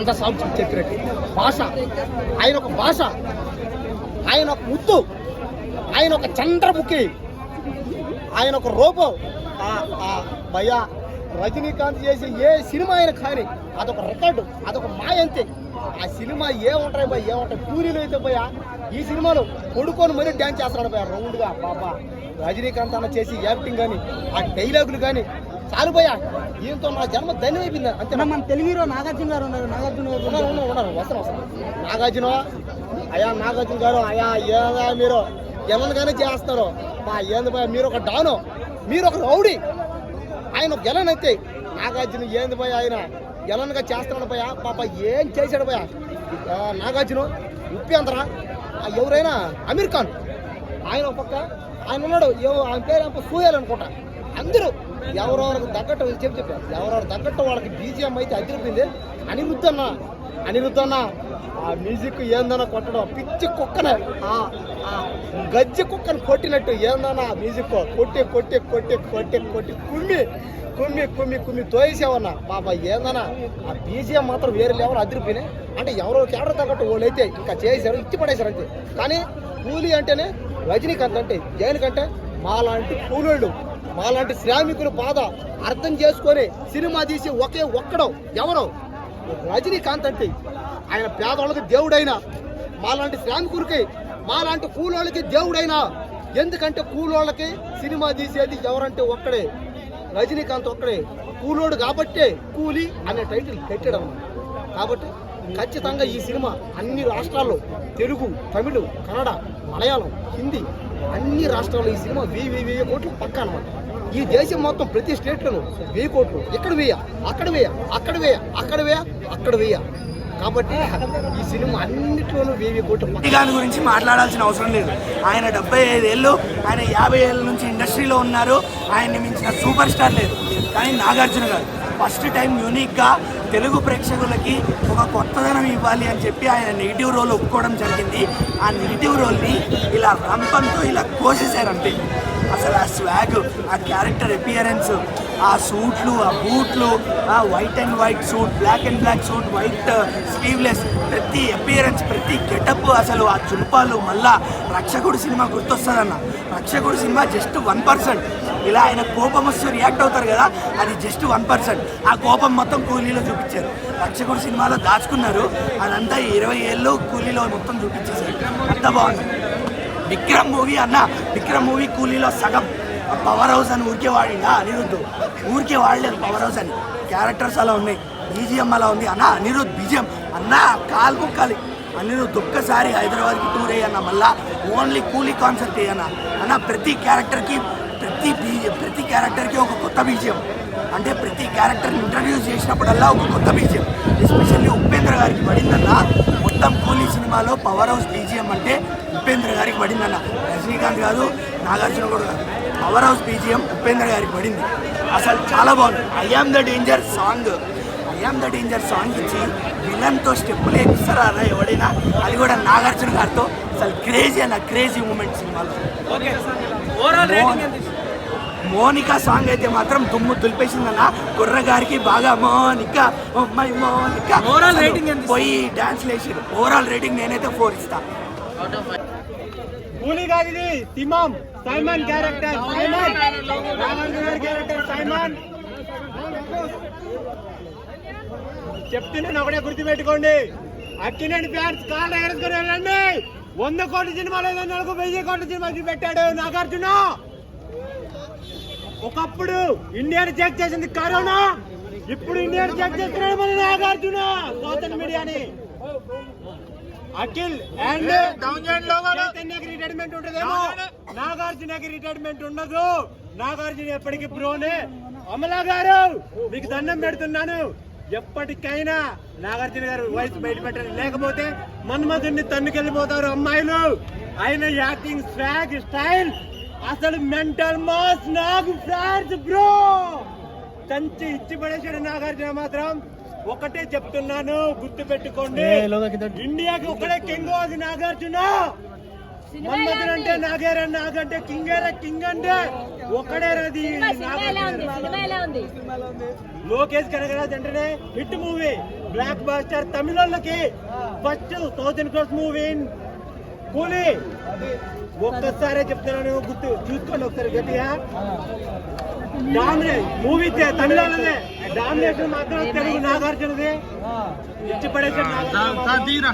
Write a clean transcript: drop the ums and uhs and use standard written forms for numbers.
అంత సాగు చెప్పినట్టు భాష, ఆయన ఒక భాష, ఆయన ఒక ముద్దు, ఆయన ఒక చంద్రముఖి, ఆయన ఒక రూపం. భయ్యా రజనీకాంత్ చేసి ఏ సినిమా అయినా కానీ అదొక రికార్డు, అదొక మాయ అంతే. ఆ సినిమా ఏముంటాయి భయ, ఏముంటాయి పూరీలు అయితే భయ. ఈ సినిమాలో కొడుకొని మరీ డ్యాన్స్ చేస్తున్నాడు భయ రౌండ్గా. పాప రజనీకాంత్ అన్న చేసి యాక్టింగ్ కానీ ఆ డైలాగులు కానీ చాలు భయ. దీంతో నా జన్మ ధన్యం అయిపోయింది అంతే. మన తెలుగు హీరో నాగార్జున గారు ఉన్నారు, ఉన్నారు వస్తారు నాగార్జున. అయ్యా నాగార్జున గారు, అయ్యా ఏదా మీరు ఎలాగానే చేస్తారు మా ఏంది భయ, మీరు ఒక డాను, మీరు ఒక రౌడీ, ఆయన ఒక గెలన్ అయితే. నాగార్జున ఏంది భయ, ఆయన గెలన్గా చేస్తున్నాడు భయ. పాప ఏం చేశాడు భయ నాగార్జున. ఉపేంద్ర, ఎవరైనా అమీర్ ఖాన్, ఆయన ఒక పక్క ఆయన ఉన్నాడు, ఆయన పేరు సూయాలి అనుకుంటా. అందరూ ఎవరెవరికి తగ్గట్టు చెప్పారు, ఎవరెవరు తగ్గట్టు వాళ్ళకి బీజిఎం అయితే అదిరిపోయింది. అనిరుద్ధ అన్న ఆ మ్యూజిక్ ఏందన్నా కొట్టడం, పిచ్చి కుక్కనే గజ్జి కుక్కని కొట్టినట్టు ఏందన్నా మ్యూజిక్ కొట్టి కొట్టి కొట్టి కొట్టి కొట్టి కుమ్మి కుమ్మి కుమ్మి కుమ్మి తోయేసేవన్నా. పాప ఏందన్నా ఆ బీజిఎం మాత్రం వేరే లెవెల్ అదిరిపోయినాయి. అంటే ఎవరో కేడర్ తగ్గట్టు వాళ్ళు అయితే ఇంకా చేశారు, ఇచ్చి పడేశారు అంతే. కానీ కూలీ అంటేనే రజనీకాంత్ అంటే దేనికంటే మాలాంటి కూలోళ్ళు, మాలాంటి శ్రామికుల బాధ అర్థం చేసుకొని సినిమా తీసి ఒకే ఒక్కడం ఎవరో రజనీకాంత్ అంటే. ఆయన పేదవాళ్ళకి దేవుడైనా, మాలాంటి శ్రామికులకి, మాలాంటి కూలోళ్ళకి దేవుడైనా. ఎందుకంటే కూలోళ్ళకి సినిమా తీసేది ఎవరంటే ఒక్కడే రజనీకాంత్ ఒక్కడే. కూలోడు కాబట్టే కూలీ అనే టైటిల్ పెట్టడం. కాబట్టి ఖచ్చితంగా ఈ సినిమా అన్ని రాష్ట్రాల్లో, తెలుగు, తమిళ, కన్నడ, మలయాళం, హిందీ అన్ని రాష్ట్రాల్లో ఈ సినిమా 1000 కోట్లు పక్క అనమాట. ఈ దేశం మొత్తం ప్రతి స్టేట్లోనూ 1000 కోట్లు. ఇక్కడ వేయ, అక్కడ వేయ, అక్కడ వేయ, అక్కడ వేయ, అక్కడ వేయ. కాబట్టి ఈ సినిమా అన్నిట్లోనూ 1000 కోట్లు. దాని గురించి మాట్లాడాల్సిన అవసరం లేదు. ఆయన 75 ఏళ్ళు, ఆయన 50 ఏళ్ళ నుంచి ఇండస్ట్రీలో ఉన్నారు. ఆయన్ని మించిన సూపర్ స్టార్ లేదు. కానీ నాగార్జున గారు ఫస్ట్ టైం యూనిక్గా తెలుగు ప్రేక్షకులకి ఒక కొత్తదనం ఇవ్వాలి అని చెప్పి ఆయన నెగిటివ్ రోల్ ఒప్పుకోవడం జరిగింది. ఆ నెగిటివ్ రోల్ని ఇలా రంపంతో ఇలా కోసేశారంటే అసలు ఆ స్వాగ్, ఆ క్యారెక్టర్ అపియరెన్స్, ఆ సూట్లు, ఆ బూట్లు, ఆ white and white suit, black and black suit, white sleeveless, ప్రతి అపియరెన్స్, ప్రతి గెటప్, అసలు ఆ చుంపాలు. మళ్ళా రక్షకుడు సినిమా గుర్తొస్తుందన్న. రక్షకుడు సినిమా జస్ట్ 1%. ఇలా ఆయన కోపం వస్తూ రియాక్ట్ అవుతారు కదా, అది జస్ట్ 1%. ఆ కోపం మొత్తం కూలీలో చూపించారు. రక్షకుడు సినిమాలో దాచుకున్నారు, అదంతా 20 ఏళ్ళు కూలీలో మొత్తం చూపించేశారు. అంత బాగుంది. విక్రమ్ మూవీ అన్న, విక్రమ్ మూవీ కూలీలో సగం. పవర్ హౌస్ అని ఊరికే వాడిందా అనిరుద్ధ్? ఊరికే వాడలేదు పవర్ హౌస్ అని. క్యారెక్టర్స్ అలా ఉన్నాయి, బీజిఎం అలా ఉంది అన్న. అనిరుద్ధ్ బీజిఎం అన్న కాలు కాలి. అనిరుద్ధ్ ఒక్కసారి హైదరాబాద్కి టూర్ అయ్యన్న, మళ్ళా ఓన్లీ కూలీ కాన్సర్ట్ అయ్యన్న. అన్న ప్రతి క్యారెక్టర్కి ఒక కొత్త బీజిఎం. అంటే ప్రతి క్యారెక్టర్ని ఇంట్రడ్యూస్ చేసినప్పుడల్లా ఒక కొత్త బీజిఎం. ఎస్పెషల్లీ ఉపేంద్ర గారికి పడిందన్న. మొత్తం కూలీ సినిమాలో పవర్ హౌస్ బీజిఎం అంటే ఉపేంద్ర గారికి పడిందన్న. రజనీకాంత్ కాదు, నాగార్జున కూడా కాదు. పవర్ హౌస్ బీజిఎం ఉపేంద్ర గారికి పడింది. అసలు చాలా బాగుంది. I am the danger song ఇచ్చి విలన్తో స్టెప్పులు వేపిస్తారా అలా ఎవడైనా, అది కూడా నాగార్జున గారితో. అసలు క్రేజీ అన్న, క్రేజీ మూమెంట్ సినిమాలో. మోనికా సాంగ్ అయితే మాత్రం దుమ్ము దులిపేసిందన్న. గుర్ర గారికి బాగా మోనికా పోయి డాన్స్ వేసారు. ఓవరాల్ రేటింగ్ నేనైతే 4 ఇస్తా. కూలీ కాదు ఇది, తిమాం సైమన్ క్యారెక్టర్. సైమన్ చెప్తున్నా ఒకటే గుర్తుపెట్టుకోండి. అక్కినేని ఫ్యాన్స్ కాళ్ళు ఎగరేసుకొని వెళ్ళండి. 100 కోట్ల సినిమా లేదని 1000 కోట్ల సినిమా పెట్టాడు నాగార్జున. ఒకప్పుడు ఇండియాని చెక్ చేసింది కరోనా, ఇప్పుడు ఇండియాని చెక్ చేస్తున్నాడు మన నాగార్జున. సోషల్ మీడియాని అఖిల్ అండ్ చైతన్యకి రిటైర్మెంట్ ఉంటుందేమో, నాగార్జునకి రిటైర్మెంట్ ఉండదు. నాగార్జున ఎప్పటికీ బ్రోనే. అమలా గారు మీకు దండం పెడుతున్నాను, ఎప్పటికైనా నాగార్జున గారు వయసు బయట పెట్టండి, లేకపోతే మన్మధుడిని తన్నుకెళ్ళిపోతారు అమ్మాయిలు. ఆయన యాక్టింగ్, స్వాగ్, స్టైల్ అసలు మెంటల్ మాస్. నాకు ఫ్యాన్స్ బ్రో తంచి ఇచ్చి పడేసాడు నాగార్జున మాత్రం. ఒకటే చెప్తున్నాను, గుర్తు పెట్టుకోండి, ఇండియాకి ఒకటే కింగ్ అది నాగార్జున. మన్మధుడు అంటే నాగేరా, నాగంటే కింగేరా, కింగ్ అంటే ఒకడేరాది. లోకేష్ కనగరాజ్ అంటేనే హిట్ మూవీ. బ్లాక్ బాస్టర్ తమిళోళ్ళకి ఫస్ట్ 1000 crores మూవీ కూలీ. ఒక్కసారే చెప్తున్నాను, గుర్తు చూసుకోండి ఒకసారి గట్టిగా. డామినేట్ మూవీ తమిళోళ్ళదే, డామినేషన్ మాత్రం తెలుగు నాగార్జునది. ఇచ్చి పడేసాడు నాగార్జున.